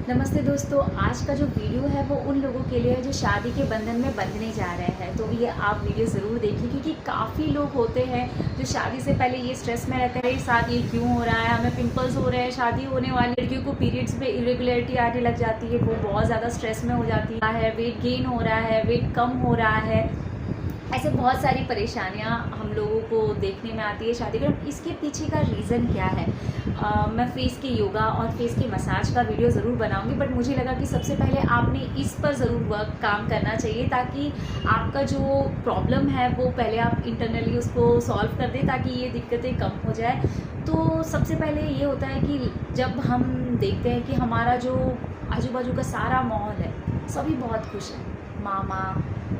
नमस्ते दोस्तों, आज का जो वीडियो है वो उन लोगों के लिए है जो शादी के बंधन में बंधने जा रहे हैं। तो ये आप वीडियो ज़रूर देखिए क्योंकि काफ़ी लोग होते हैं जो शादी से पहले ये स्ट्रेस में रहते हैं, मेरे साथ ये क्यों हो रहा है, हमें पिंपल्स हो रहे हैं, शादी होने वाली लड़कियों को पीरियड्स में इरेगुलरिटी आने लग जाती है, वो बहुत ज़्यादा स्ट्रेस में हो जाती है, वेट गेन हो रहा है, वेट कम हो रहा है। ऐसे बहुत सारी परेशानियां हम लोगों को देखने में आती है शादी में। इसके पीछे का रीज़न क्या है? मैं फेस के योगा और फेस के मसाज का वीडियो ज़रूर बनाऊंगी, बट मुझे लगा कि सबसे पहले आपने इस पर ज़रूर काम करना चाहिए ताकि आपका जो प्रॉब्लम है वो पहले आप इंटरनली उसको सॉल्व कर दें ताकि ये दिक्कतें कम हो जाए। तो सबसे पहले ये होता है कि जब हम देखते हैं कि हमारा जो आजू बाजू का सारा माहौल है सभी बहुत खुश है, मामा,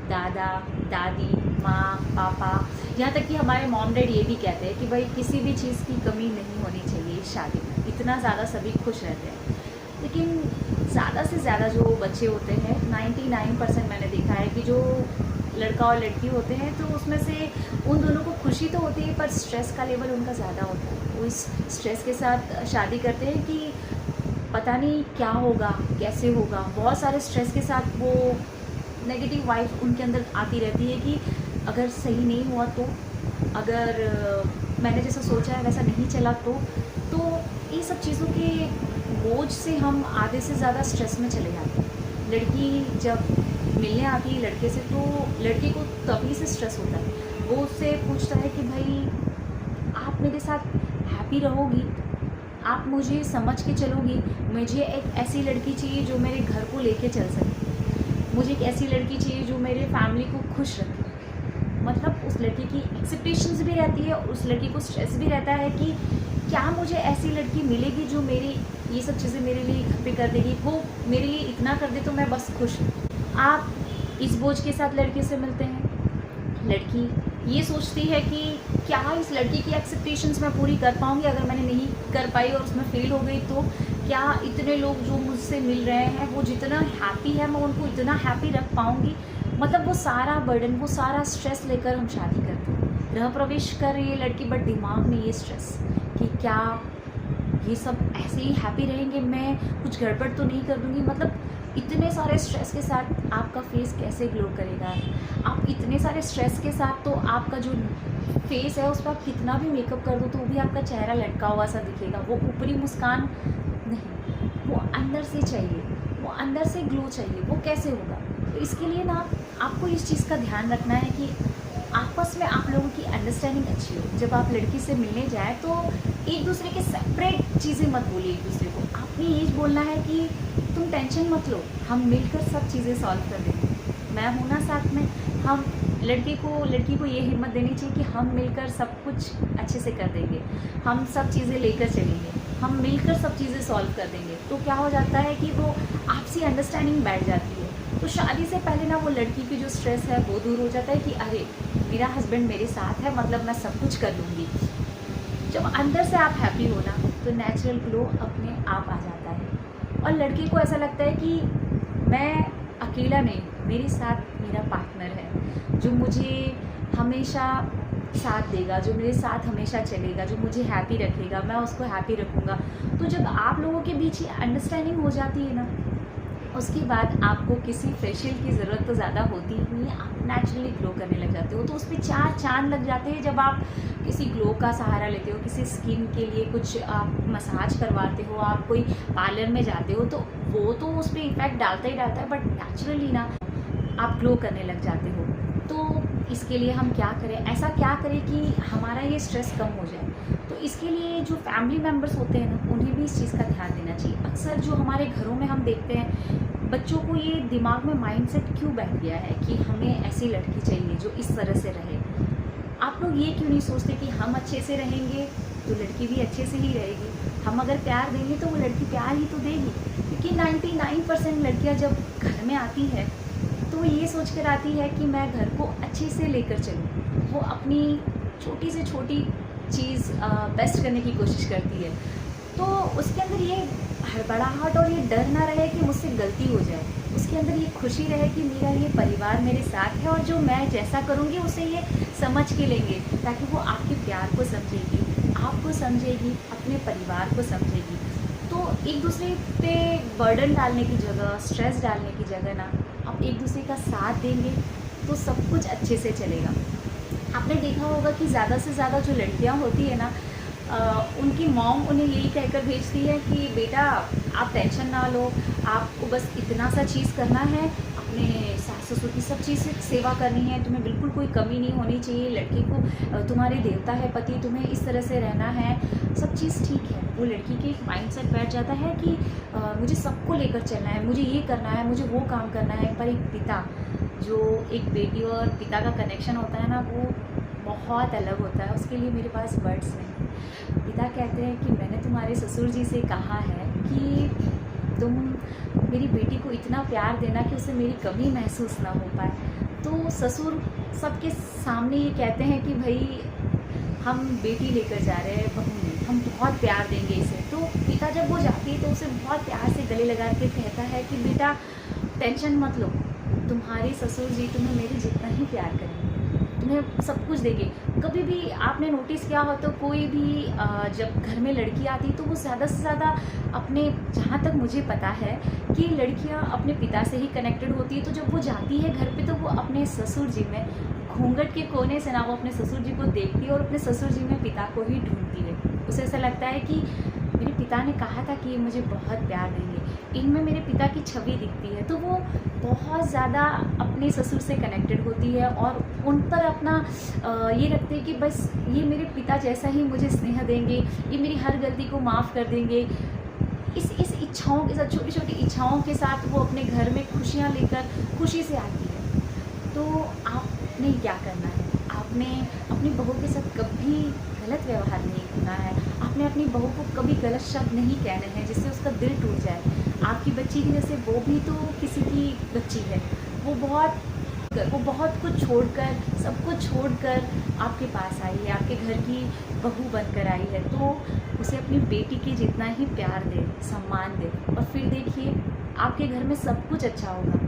दादा, दादी, माँ, पापा, यहाँ तक कि हमारे मॉम डैड ये भी कहते हैं कि भाई किसी भी चीज़ की कमी नहीं होनी चाहिए शादी में, इतना ज़्यादा सभी खुश रहते हैं। लेकिन ज़्यादा से ज़्यादा जो बच्चे होते हैं 99% मैंने देखा है कि जो लड़का और लड़की होते हैं तो उसमें से उन दोनों को खुशी तो होती है पर स्ट्रेस का लेवल उनका ज़्यादा होता है। वो इस स्ट्रेस के साथ शादी करते हैं कि पता नहीं क्या होगा, कैसे होगा। बहुत सारे स्ट्रेस के साथ वो नेगेटिव वाइब उनके अंदर आती रहती है कि अगर सही नहीं हुआ तो, अगर मैंने जैसा सोचा है वैसा नहीं चला तो ये सब चीज़ों के बोझ से हम आधे से ज़्यादा स्ट्रेस में चले जाते हैं। लड़की जब मिलने आती है लड़के से तो लड़के को तभी से स्ट्रेस होता है। वो उससे पूछता है कि भाई आप मेरे साथ हैप्पी रहोगी, आप मुझे समझ के चलोगी, मुझे एक ऐसी लड़की चाहिए जो मेरे घर को लेके चल सके, मुझे एक ऐसी लड़की चाहिए जो मेरे फैमिली को खुश रखे। मतलब उस लड़की की एक्सपेक्टेशंस भी रहती है और उस लड़की को स्ट्रेस भी रहता है कि क्या मुझे ऐसी लड़की मिलेगी जो मेरी ये सब चीज़ें मेरे लिए घर पे कर देगी, वो मेरे लिए इतना कर दे तो मैं बस खुश हूँ। आप इस बोझ के साथ लड़के से मिलते हैं, लड़की ये सोचती है कि क्या इस लड़की की एक्सपेक्टेशंस मैं पूरी कर पाऊँगी, अगर मैंने नहीं कर पाई और उसमें फेल हो गई तो क्या इतने लोग जो मुझसे मिल रहे हैं वो जितना हैप्पी है मैं उनको इतना हैप्पी रख पाऊँगी। मतलब वो सारा बर्डन, वो सारा स्ट्रेस लेकर हम शादी करते हैं। गृह प्रवेश कर रही है लड़की बट दिमाग में ये स्ट्रेस कि क्या ये सब ऐसे ही हैप्पी रहेंगे, मैं कुछ गड़बड़ तो नहीं कर दूँगी। मतलब इतने सारे स्ट्रेस के साथ आपका फेस कैसे ग्लो करेगा? आप इतने सारे स्ट्रेस के साथ तो आपका जो फेस है उस पर आप कितना भी मेकअप कर दो तो भी आपका चेहरा लटका हुआ सा दिखेगा। वो ऊपरी मुस्कान नहीं, वो अंदर से चाहिए, वो अंदर से ग्लो चाहिए। वो कैसे होगा? तो इसके लिए ना आपको इस चीज़ का ध्यान रखना है कि आपस में आप लोगों की अंडरस्टैंडिंग अच्छी हो। जब आप लड़की से मिलने जाए तो एक दूसरे के सेपरेट चीज़ें मत बोलिए एक दूसरे को। आपने ये बोलना है कि तुम टेंशन मत लो, हम मिलकर सब चीज़ें सॉल्व कर देंगे, मैं हूँ ना साथ में। हम लड़की को ये हिम्मत देनी चाहिए कि हम मिलकर सब कुछ अच्छे से कर देंगे, हम सब चीज़ें लेकर चलेंगे, हम मिलकर सब चीज़ें सॉल्व कर देंगे। तो क्या हो जाता है कि वो आपसी अंडरस्टैंडिंग बैठ जाती है। तो शादी से पहले ना वो लड़की की जो स्ट्रेस है वो दूर हो जाता है कि अरे मेरा हस्बैंड मेरे साथ है, मतलब मैं सब कुछ कर लूँगी। जब अंदर से आप हैप्पी हो ना तो नेचुरल ग्लो अपने आप आ जाता है और लड़के को ऐसा लगता है कि मैं अकेला नहीं, मेरे साथ मेरा पार्टनर है जो मुझे हमेशा साथ देगा, जो मेरे साथ हमेशा चलेगा, जो मुझे हैप्पी रखेगा, मैं उसको हैप्पी रखूँगा। तो जब आप लोगों के बीच ये अंडरस्टैंडिंग हो जाती है ना, उसके बाद आपको किसी फेशियल की ज़रूरत तो ज़्यादा होती ही नहीं है, आप नेचुरली ग्लो करने लग जाते हो। तो उस पर 4 चाँद लग जाते हैं जब आप किसी ग्लो का सहारा लेते हो, किसी स्किन के लिए कुछ आप मसाज करवाते हो, आप कोई पार्लर में जाते हो तो वो तो उस पर इफ़ेक्ट डालता ही डालता है, बट नेचुरली ना आप ग्लो करने लग जाते हो। तो इसके लिए हम क्या करें, ऐसा क्या करें कि हमारा ये स्ट्रेस कम हो जाए? तो इसके लिए जो फैमिली मेम्बर्स होते हैं ना उन्हें भी इस चीज़ का ध्यान देना चाहिए। अक्सर जो हमारे घरों में हम देखते हैं, बच्चों को ये दिमाग में माइंडसेट क्यों बैठ गया है कि हमें ऐसी लड़की चाहिए जो इस तरह से रहे। आप लोग ये क्यों नहीं सोचते कि हम अच्छे से रहेंगे तो लड़की भी अच्छे से ही रहेगी, हम अगर प्यार देंगे तो वो लड़की प्यार ही तो देगी। क्योंकि 99% लड़कियाँ जब घर में आती है तो ये सोच कर आती है कि मैं घर को अच्छे से लेकर चलूँ। वो अपनी छोटी से छोटी चीज़ बेस्ट करने की कोशिश करती है। तो उसके अंदर ये हड़बड़ाहट और ये डर ना रहे कि मुझसे गलती हो जाए, उसके अंदर ये खुशी रहे कि मेरा ये परिवार मेरे साथ है और जो मैं जैसा करूँगी उसे ये समझ के लेंगे, ताकि वो आपके प्यार को समझेगी, आपको समझेगी, अपने परिवार को समझेगी। तो एक दूसरे पे बर्डन डालने की जगह, स्ट्रेस डालने की जगह ना आप एक दूसरे का साथ देंगे तो सब कुछ अच्छे से चलेगा। आपने देखा होगा कि ज़्यादा से ज़्यादा जो लड़कियां होती है ना, उनकी मॉम उन्हें यही कहकर भेजती है कि बेटा आप टेंशन ना लो, आपको बस इतना सा चीज़ करना है, अपने सास ससुर की सब चीज़ सेवा करनी है, तुम्हें बिल्कुल कोई कमी नहीं होनी चाहिए, लड़की को तुम्हारे देवता है पति, तुम्हें इस तरह से रहना है, सब चीज़ ठीक है। वो लड़की के माइंड सेट बैठ जाता है कि मुझे सबको लेकर चलना है, मुझे ये करना है, मुझे वो काम करना है। पर एक पिता, जो एक बेटी और पिता का कनेक्शन होता है ना, वो बहुत अलग होता है। उसके लिए मेरे पास वर्ड्स नहीं। पिता कहते हैं कि मैंने तुम्हारे ससुर जी से कहा है कि तुम मेरी बेटी को इतना प्यार देना कि उसे मेरी कमी महसूस ना हो पाए। तो ससुर सबके सामने ये कहते हैं कि भाई हम बेटी लेकर जा रहे हैं, बहू नहीं, हम बहुत प्यार देंगे इसे। तो पिता जब वो जाती है तो उसे बहुत प्यार से गले लगा के कहता है कि बेटा टेंशन मत लो, तुम्हारे ससुर जी तुम्हें मेरे जितना ही प्यार करेंगे, तुम्हें सब कुछ देंगे। कभी भी आपने नोटिस किया हो तो कोई भी जब घर में लड़की आती तो वो ज़्यादा से ज़्यादा अपने, जहाँ तक मुझे पता है कि लड़कियाँ अपने पिता से ही कनेक्टेड होती है। तो जब वो जाती है घर पे तो वो अपने ससुर जी में घूंघट के कोने से ना वो अपने ससुर जी को देखती है और अपने ससुर जी में पिता को ही ढूंढती है। उसे ऐसा लगता है कि मेरे पिता ने कहा था कि ये मुझे बहुत प्यार देंगे, इनमें मेरे पिता की छवि दिखती है। तो वो बहुत ज़्यादा अपने ससुर से कनेक्टेड होती है और उन पर अपना ये रखते हैं कि बस ये मेरे पिता जैसा ही मुझे स्नेह देंगे, ये मेरी हर गलती को माफ़ कर देंगे। इस इच्छाओं के साथ, छोटी छोटी इच्छाओं के साथ वो अपने घर में खुशियाँ लेकर खुशी से आती है। तो आपने क्या करना है, आपने अपनी बहू के साथ कभी गलत व्यवहार नहीं करना है, आपने अपनी बहू को कभी गलत शब्द नहीं कहने हैं जिससे उसका दिल टूट जाए। आपकी बच्ची की जैसे वो भी तो किसी की बच्ची है, वो बहुत कुछ छोड़कर, सब कुछ छोड़कर आपके पास आई है, आपके घर की बहू बनकर आई है। तो उसे अपनी बेटी के जितना ही प्यार दे, सम्मान दे, और फिर देखिए आपके घर में सब कुछ अच्छा होगा।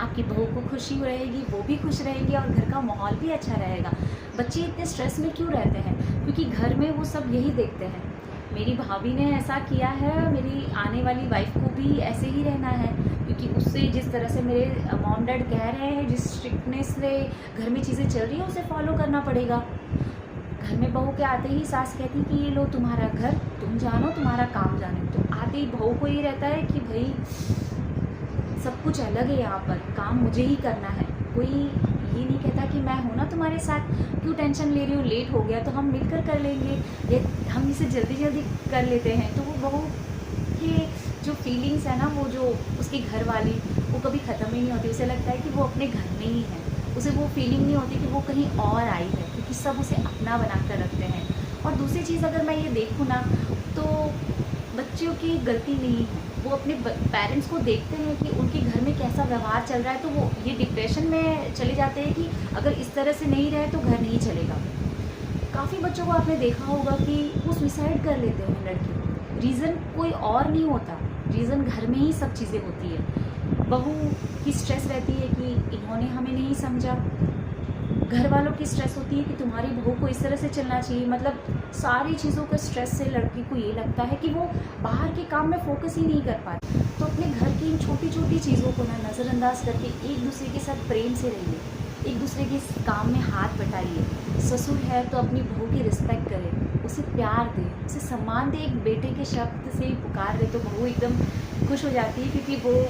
आपकी बहू को खुशी रहेगी, वो भी खुश रहेगी और घर का माहौल भी अच्छा रहेगा। बच्चे इतने स्ट्रेस में क्यों रहते हैं? क्योंकि घर में वो सब यही देखते हैं, मेरी भाभी ने ऐसा किया है, मेरी आने वाली वाइफ को भी ऐसे ही रहना है। क्योंकि उससे जिस तरह से मेरे मॉम डैड कह रहे हैं, जिस स्ट्रिक्टनेस से घर में चीज़ें चल रही हैं, उसे फॉलो करना पड़ेगा। घर में बहू के आते ही सास कहती कि ये लो तुम्हारा घर, तुम जानो, तुम्हारा काम जानो। तो आते ही बहू को ये रहता है कि भाई सब कुछ अलग है, यहाँ पर काम मुझे ही करना है। कोई ये नहीं कहता कि मैं हूँ ना तुम्हारे साथ, क्यों टेंशन ले रही हो, लेट हो गया तो हम मिलकर कर लेंगे, या हम इसे जल्दी जल्दी कर लेते हैं। तो वो बहू के जो फीलिंग्स है ना, वो जो उसकी घर वाली, वो कभी ख़त्म ही नहीं होती। उसे लगता है कि वो अपने घर में ही है, उसे वो फीलिंग नहीं होती कि वो कहीं और आई है, क्योंकि सब उसे अपना बना कर रखते हैं। और दूसरी चीज़ अगर मैं ये देखूँ ना, तो बच्चों की गलती नहीं है, वो अपने पेरेंट्स को देखते हैं कि उनके घर में कैसा व्यवहार चल रहा है, तो वो ये डिप्रेशन में चले जाते हैं कि अगर इस तरह से नहीं रहे तो घर नहीं चलेगा। काफ़ी बच्चों को आपने देखा होगा कि वो सुसाइड कर लेते हैं लड़के, रीज़न कोई और नहीं होता, रीज़न घर में ही सब चीज़ें होती है। बहू की स्ट्रेस रहती है कि इन्होंने हमें नहीं समझा, घर वालों की स्ट्रेस होती है कि तुम्हारी बहू को इस तरह से चलना चाहिए। मतलब सारी चीज़ों के स्ट्रेस से लड़की को ये लगता है कि वो बाहर के काम में फोकस ही नहीं कर पाती। तो अपने घर की इन छोटी छोटी चीज़ों को ना नज़रअंदाज करके एक दूसरे के साथ प्रेम से रहिए, एक दूसरे के काम में हाथ बटाइए। ससुर है तो अपनी बहू की रिस्पेक्ट करे, उसे प्यार दे, उसे सम्मान दे। एक बेटे के शब्द से पुकार दे तो बहू एकदम खुश हो जाती है, क्योंकि वो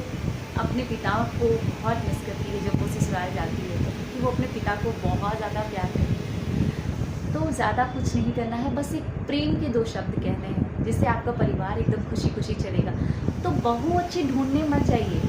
अपने पिता को बहुत मिस करती है जब वो ससुराल जाती है, क्योंकि वो अपने पिता को बहुत ज़्यादा प्यार करती है। तो ज़्यादा कुछ नहीं करना है, बस एक प्रेम के 2 शब्द कहने हैं, जिससे आपका परिवार एकदम खुशी खुशी चलेगा। तो बहू अच्छी ढूंढने मत जाइए,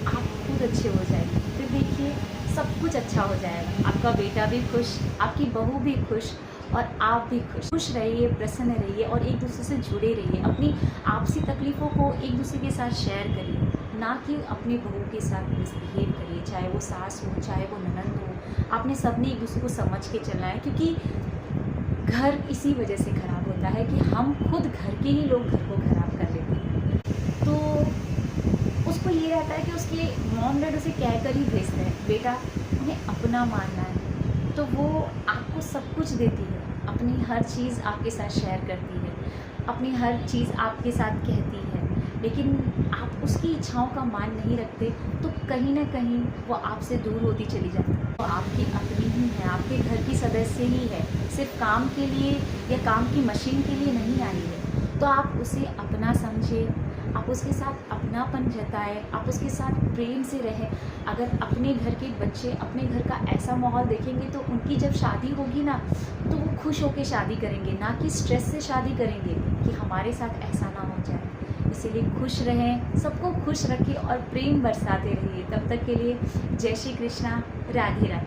आप खुद अच्छे हो जाइए, फिर देखिए सब कुछ अच्छा हो जाएगा। आपका बेटा भी खुश, आपकी बहू भी खुश, और आप भी खुश रहिए, प्रसन्न रहिए और एक दूसरे से जुड़े रहिए। अपनी आपसी तकलीफ़ों को एक दूसरे के साथ शेयर करिए, ना कि अपनी बहू के साथ मिसबिहेव करिए, चाहे वो सास हो, चाहे वो ननद हो। आपने सबने एक दूसरे को समझ के चलना है, क्योंकि घर इसी वजह से ख़राब होता है कि हम खुद घर के ही लोग घर को ख़राब कर लेते हैं। तो उसको ये रहता है कि उसके मॉम डैड उसे कह कर ही भेजते हैं, बेटा उन्हें अपना मानना है। तो वो आपको सब कुछ देती है, अपनी हर चीज़ आपके साथ शेयर करती है, अपनी हर चीज़ आपके साथ कहती है, लेकिन आप उसकी इच्छाओं का मान नहीं रखते तो कहीं ना कहीं वो आपसे दूर होती चली जाती है। वो आपकी अपनी ही है, आपके घर की सदस्य ही है, सिर्फ काम के लिए या काम की मशीन के लिए नहीं आई है। तो आप उसे अपना समझे, आप उसके साथ अपनापन जताएं, आप उसके साथ प्रेम से रहें। अगर अपने घर के बच्चे अपने घर का ऐसा माहौल देखेंगे तो उनकी जब शादी होगी ना, तो वो खुश होकर शादी करेंगे, ना कि स्ट्रेस से शादी करेंगे कि हमारे साथ ऐसा ना हो जाए। इसीलिए खुश रहें, सबको खुश रखें और प्रेम बरसाते रहिए। तब तक के लिए जय श्री कृष्णा, राधे राधे।